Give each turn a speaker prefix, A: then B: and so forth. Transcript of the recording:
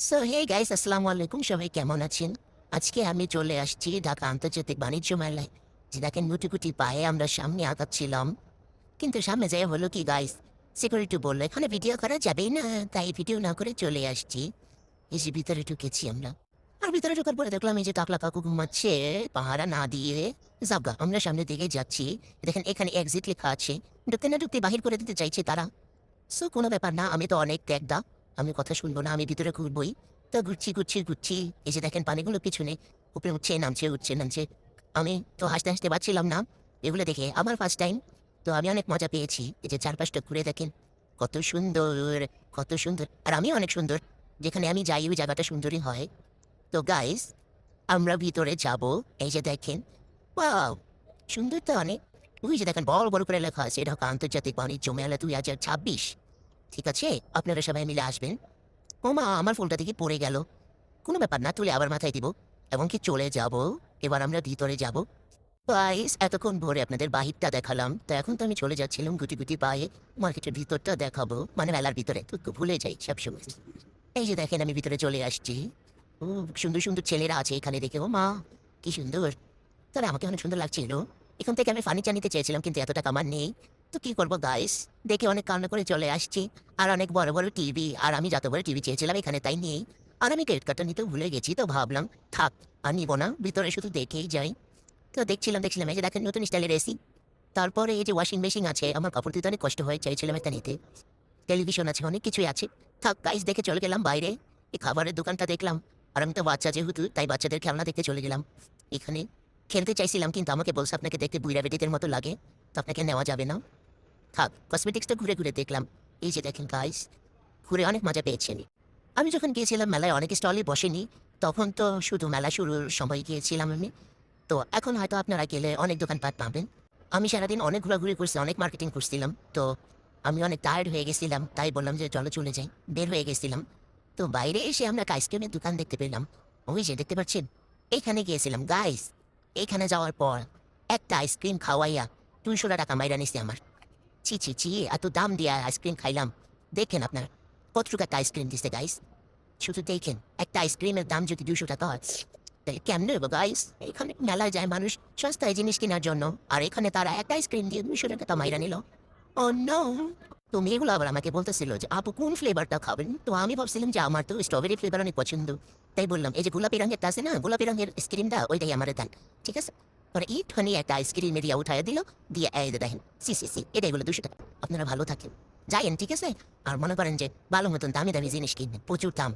A: So hey guys, আসসালামু আলাইকুম। সবাই কেমন আছেন? আজকে আমি চলে আসছি ঢাকা আন্তর্জাতিক বাণিজ্য মেলায়। যে দেখেন গুটি গুটি পায়ে আমরা সামনে আগাচ্ছিলাম, কিন্তু সামনে যাই হলো কি গাইস, সিকিউরিটি বললো এখানে ভিডিও করা যাবেই না। তাই ভিডিও না করে চলে আসছি। এই যে ভিতরে ঢুকেছি আমরা, আর ভিতরে ঢোকার পরে দেখলাম এই যে টাকলা কাকু ঘুমাচ্ছে পাহারা না দিয়ে। জাগা আমরা সামনের দিকে যাচ্ছি। দেখেন এখানে এক্সিট লেখা আছে, ঢুকতে না ঢুকতে বাহির করে দিতে চাইছে তারা। সো কোনো ব্যাপার না, আমি তো অনেক ত্যাগদা, আমি কথা শুনবো না, আমি ভিতরে ঘুরবই। তো ঘুরছি ঘুরছি ঘুরছি, এই যে দেখেন পানিগুলো পিছনে উপরে উঠছে নামছে উঠছে নামছে। আমি তো হাসতে হাসতে পারছিলাম না এগুলো দেখে, আমার ফার্স্ট টাইম। তো আমি অনেক মজা পেয়েছি। এই যে চারপাশটা ঘুরে দেখেন কত সুন্দর, কত সুন্দর। আর আমি অনেক সুন্দর, যেখানে আমি যাই ওই জায়গাটা সুন্দরই হয়। তো গাইস, আমরা ভিতরে যাব। এই যে দেখেন, ওয়াও, সুন্দর তো অনেক। ওই যে দেখেন বড় বড় করে লেখা আছে ঢাকা আন্তর্জাতিক বাণিজ্য মেলা 2026। ঠিক আছে, আপনারা সবাই মিলে আসবেন। ও মা, আমার ফুলটা থেকে পড়ে গেল। কোনো ব্যাপার না, তুলে আবার মাথায় দিব এবং কি চলে যাব। এবার আমরা ভিতরে যাব। গাইস, এতক্ষণ ভরে আপনাদের বাহিরটা দেখালাম, তো এখন তো আমি চলে যাচ্ছিলাম গুটি গুটি পায়ে মার্কেটের ভিতরটা দেখাবো, মানে মেলার ভিতরে তো ভুলে যাই সবসময়। এই যে দেখেন আমি ভিতরে চলে আসছি। ও, সুন্দর সুন্দর ছেলেরা আছে এখানে, দেখে ও মা কি সুন্দর। তবে আমাকে অনেক সুন্দর লাগছিল। এখান থেকে আমি ফার্নিচার নিতে চেয়েছিলাম, কিন্তু এত টাকা আমার নেই। তো কি করবো গাইস, দেখে অনেক কান্না করে চলে আসছি। আর অনেক বড় বড় টিভি, আর আমি যত বড় টিভি চেয়েছিলাম এখানে তাই নেই। আর আমি ক্রেডিট কার্ডটা নিতে ভুলে গেছি, তো ভাবলাম থাক, আর নিবো না, ভিতরে শুধু দেখেই যাই। তো দেখছিলাম দেখছিলাম, এই যে দেখেন নতুন স্টাইলের এসি। তারপরে এই যে ওয়াশিং মেশিন আছে, আমার কাপড় দিতে অনেক কষ্ট হয়, চাইছিলাম এটা নিতে। টেলিভিশন আছে, অনেক কিছুই আছে। থাক গাইস, দেখে চলে গেলাম বাইরে। এই খাবারের দোকানটা দেখলাম। আর আমি তো বাচ্চা যেহেতু, তাই বাচ্চাদের খেলনা দেখতে চলে গেলাম। এখানে খেলতে চাইছিলাম, কিন্তু আমাকে বলছে আপনাকে দেখতে বুইরা বেটিদের মতো লাগে, তো আপনাকে নেওয়া যাবে না। থাক, কসমেটিক্সটা ঘুরে ঘুরে দেখলাম। এই যে দেখেন গাইস, ঘুরে অনেক মজা পেয়েছি আমি। আমি যখন গিয়েছিলাম মেলায় অনেক স্টলই বসেনি, তখন তো শুধু মেলা শুরুর সময় গিয়েছিলাম আমি। তো এখন হয়তো আপনারা গেলে অনেক দোকানপাট পাবেন। আমি সারাদিন অনেক ঘোরাঘুরি করছি, অনেক মার্কেটিং করছিলাম, তো আমি অনেক টায়ার্ড হয়ে গেছিলাম, তাই বললাম যে চলো চলে যাই। বের হয়ে গেছিলাম। তো বাইরে এসে আমরা একটা আইসক্রিমের দোকান দেখতে পেলাম। ওই যে দেখতে পাচ্ছেন, এইখানে গিয়েছিলাম গাইস। এইখানে যাওয়ার পর একটা আইসক্রিম খাওয়াইয়া 200 টাকা মাইরা নিছে আমার। ছি ছি ছি, এত দাম দিয়ে আইসক্রিম খাইলাম। দেখেন আপনার কত টাকা একটা আইসক্রিম দিচ্ছে গাইস। শুধু দেখেন, একটা আইসক্রিমের দাম যদি 200 টাকা হয়, তাই কেমনে হবো গাইস? এখানে মেলায় যায় মানুষ সস্তায় জিনিস কেনার জন্য, আর এখানে তারা একটা আইসক্রিম দিয়ে 200 টাকা মাইরা নিল। ও নো। তো মেয়েগুলো আবার আমাকে বলতেছিল যে আপু কোন ফ্লেভারটা খাবেন, তো আমি ভাবছিলাম যে আমার তো স্ট্রবেরি ফ্লেভার অনেক পছন্দ। তাই বললাম এই যে গোলাপি রঙেরটা আছে না, গোলাপি রঙের আইসক্রিমটা, ওইটাই আমার দেন। ঠিক আছে। পরে ইটখানি একটা আইসক্রিম এরিয়া উঠাইয়া দিল, দিয়ে এই যে দেখেন, সি সি সি, এটাই বলে 200 টাকা। আপনারা ভালো থাকেন, যাইয়েন, ঠিক আছে। আর মনে করেন যে ভালো মতন দামি দামি জিনিস কিনবেন, প্রচুর দাম।